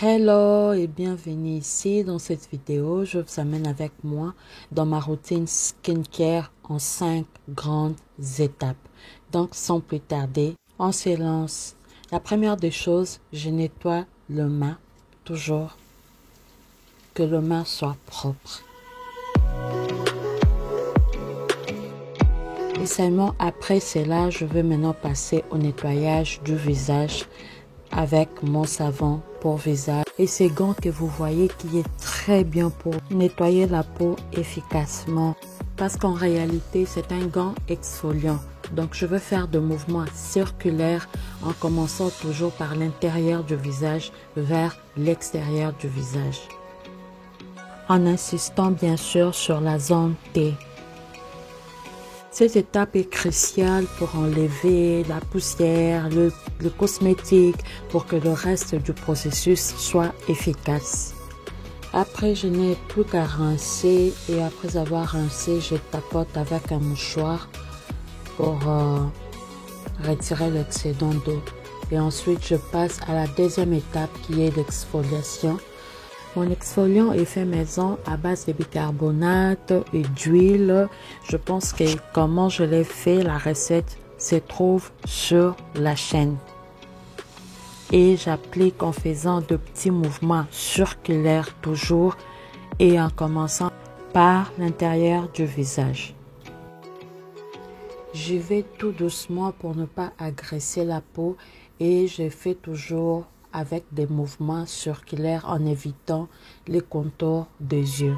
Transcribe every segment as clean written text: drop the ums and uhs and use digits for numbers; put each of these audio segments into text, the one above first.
Hello et bienvenue ici. Dans cette vidéo, je vous amène avec moi dans ma routine skincare en 5 grandes étapes. Donc sans plus tarder, on se lance. La première des choses, je nettoie le main, toujours que le main soit propre. Et seulement après cela, je vais maintenant passer au nettoyage du visage avec mon savon pour visage et ces gants que vous voyez qui est très bien pour nettoyer la peau efficacement parce qu'en réalité c'est un gant exfoliant. Donc je vais faire de mouvements circulaires en commençant toujours par l'intérieur du visage vers l'extérieur du visage, en insistant bien sûr sur la zone T. Cette étape est cruciale pour enlever la poussière, le cosmétique, pour que le reste du processus soit efficace. Après, je n'ai plus qu'à rincer et après avoir rincé, je tapote avec un mouchoir pour retirer l'excédent d'eau. Et ensuite, je passe à la deuxième étape qui est l'exfoliation. Mon exfoliant est fait maison à base de bicarbonate et d'huile. Je pense que comment je l'ai fait, la recette se trouve sur la chaîne. Et j'applique en faisant de petits mouvements circulaires toujours et en commençant par l'intérieur du visage. Je vais tout doucement pour ne pas agresser la peau et je fais toujours avec des mouvements circulaires en évitant les contours des yeux.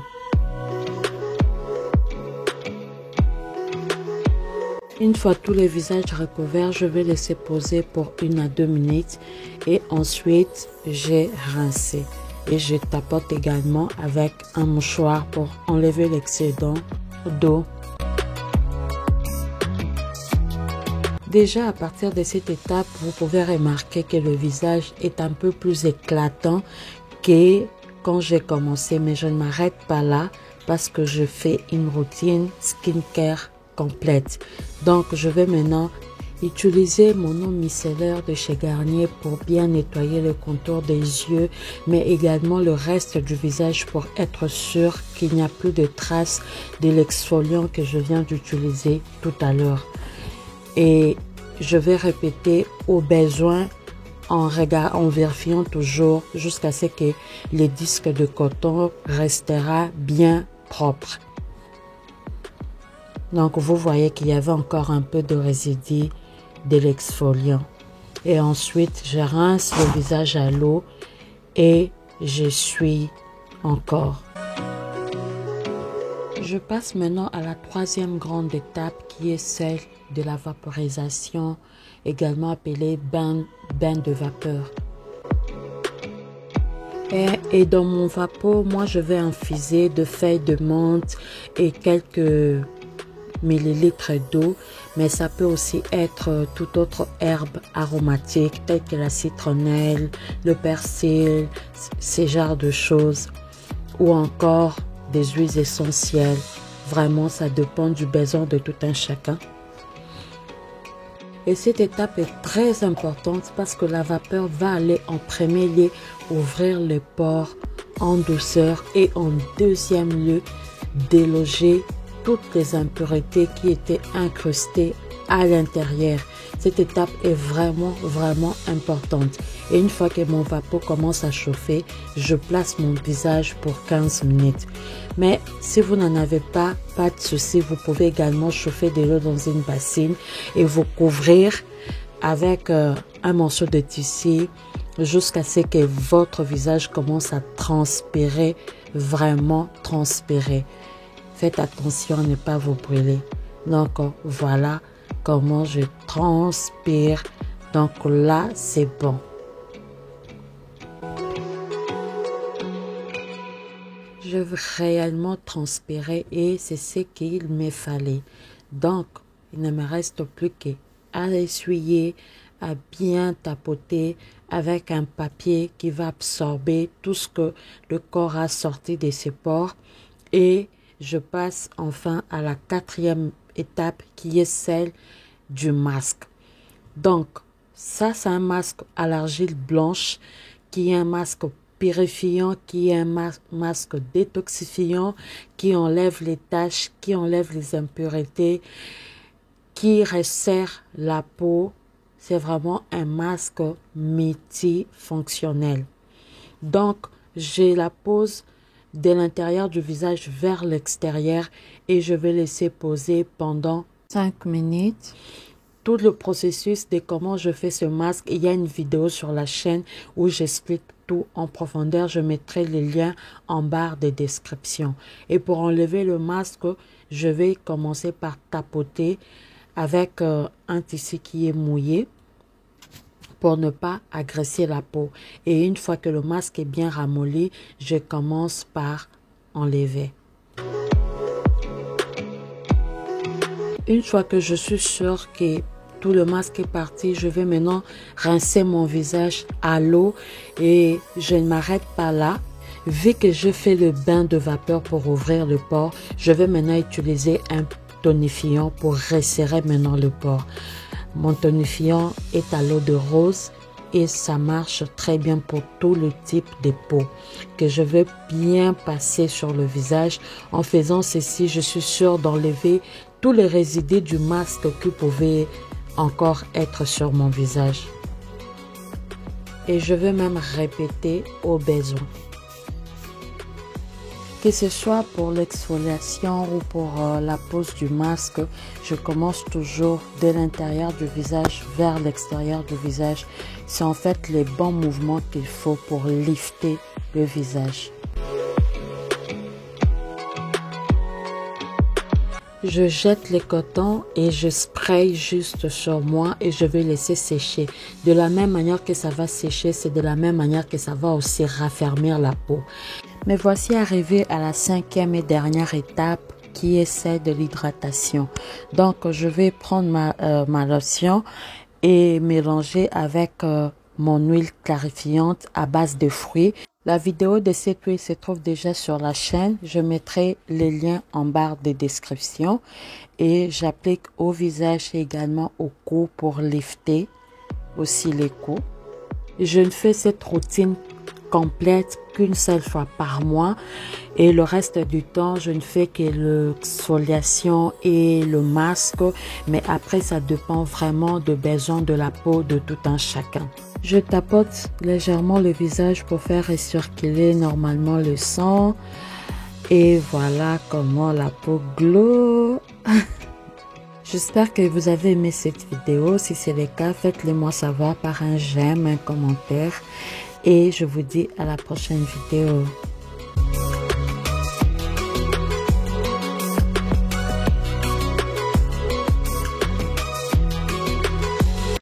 Une fois tous les visages recouverts, je vais laisser poser pour 1 à 2 minutes et ensuite j'ai rincé. Et je tapote également avec un mouchoir pour enlever l'excédent d'eau. Déjà à partir de cette étape, vous pouvez remarquer que le visage est un peu plus éclatant que quand j'ai commencé, mais je ne m'arrête pas là parce que je fais une routine skincare complète. Donc je vais maintenant utiliser mon eau micellaire de chez Garnier pour bien nettoyer le contour des yeux, mais également le reste du visage pour être sûr qu'il n'y a plus de traces de l'exfoliant que je viens d'utiliser tout à l'heure. Et je vais répéter au besoin en vérifiant toujours jusqu'à ce que le disque de coton restera bien propre. Donc vous voyez qu'il y avait encore un peu de résidu de l'exfoliant. Et ensuite je rince le visage à l'eau et j'essuie encore. Je passe maintenant à la troisième grande étape qui est celle de la vaporisation, également appelée bain de vapeur. Et dans mon vapeau, moi je vais infuser de feuilles de menthe et quelques millilitres d'eau, mais ça peut aussi être toute autre herbe aromatique telle que la citronnelle, le persil, ce genre de choses, ou encore des huiles essentielles. Vraiment, ça dépend du besoin de tout un chacun. Et cette étape est très importante parce que la vapeur va aller en premier lieu ouvrir les pores en douceur et en deuxième lieu déloger toutes les impuretés qui étaient incrustées à l'intérieur. Cette étape est vraiment importante. Et une fois que mon vapeau commence à chauffer, je place mon visage pour 15 minutes. Mais si vous n'en avez pas de souci, vous pouvez également chauffer de l'eau dans une bassine et vous couvrir avec un morceau de tissu jusqu'à ce que votre visage commence à transpirer, vraiment transpirer. Faites attention à ne pas vous brûler. Donc voilà comment je transpire. Donc là, c'est bon. Je veux réellement transpirer et c'est ce qu'il me fallait. Donc, il ne me reste plus qu'à essuyer, à bien tapoter avec un papier qui va absorber tout ce que le corps a sorti de ses pores. Et je passe enfin à la quatrième étape qui est celle du masque. Donc, ça c'est un masque à l'argile blanche qui est un masque purifiant, qui est un masque détoxifiant, qui enlève les taches, qui enlève les impuretés, qui resserre la peau. C'est vraiment un masque multifonctionnel. Donc, je la pose de l'intérieur du visage vers l'extérieur et je vais laisser poser pendant 5 minutes. Tout le processus de comment je fais ce masque, il y a une vidéo sur la chaîne où j'explique tout en profondeur. Je mettrai les liens en barre de description. Et pour enlever le masque, je vais commencer par tapoter avec un tissu qui est mouillé pour ne pas agresser la peau. Et une fois que le masque est bien ramolli, je commence par enlever. Une fois que je suis sûre que tout le masque est parti, je vais maintenant rincer mon visage à l'eau et je ne m'arrête pas là. Vu que je fais le bain de vapeur pour ouvrir le pore, je vais maintenant utiliser un tonifiant pour resserrer maintenant le pore. Mon tonifiant est à l'eau de rose et ça marche très bien pour tout le type de peau que je vais bien passer sur le visage. En faisant ceci, je suis sûre d'enlever tous les résidus du masque qui pouvaient encore être sur mon visage. Et je vais même répéter au besoin. Que ce soit pour l'exfoliation ou pour la pose du masque, je commence toujours de l'intérieur du visage vers l'extérieur du visage. C'est en fait les bons mouvements qu'il faut pour lifter le visage. Je jette les cotons et je spray juste sur moi et je vais laisser sécher. De la même manière que ça va sécher, c'est de la même manière que ça va aussi raffermir la peau. Mais voici arrivé à la 5e et dernière étape qui est celle de l'hydratation. Donc je vais prendre ma lotion et mélanger avec mon huile clarifiante à base de fruits. La vidéo de cette huile se trouve déjà sur la chaîne. Je mettrai les liens en barre de description. Et j'applique au visage et également au cou pour lifter aussi les coups. Je ne fais cette routine complète qu'une seule fois par mois. Et le reste du temps, je ne fais que l'exfoliation et le masque. Mais après, ça dépend vraiment de besoin de la peau de tout un chacun. Je tapote légèrement le visage pour faire recirculer normalement le sang. Et voilà comment la peau glow. J'espère que vous avez aimé cette vidéo. Si c'est le cas, faites-le moi savoir par un j'aime, un commentaire. Et je vous dis à la prochaine vidéo.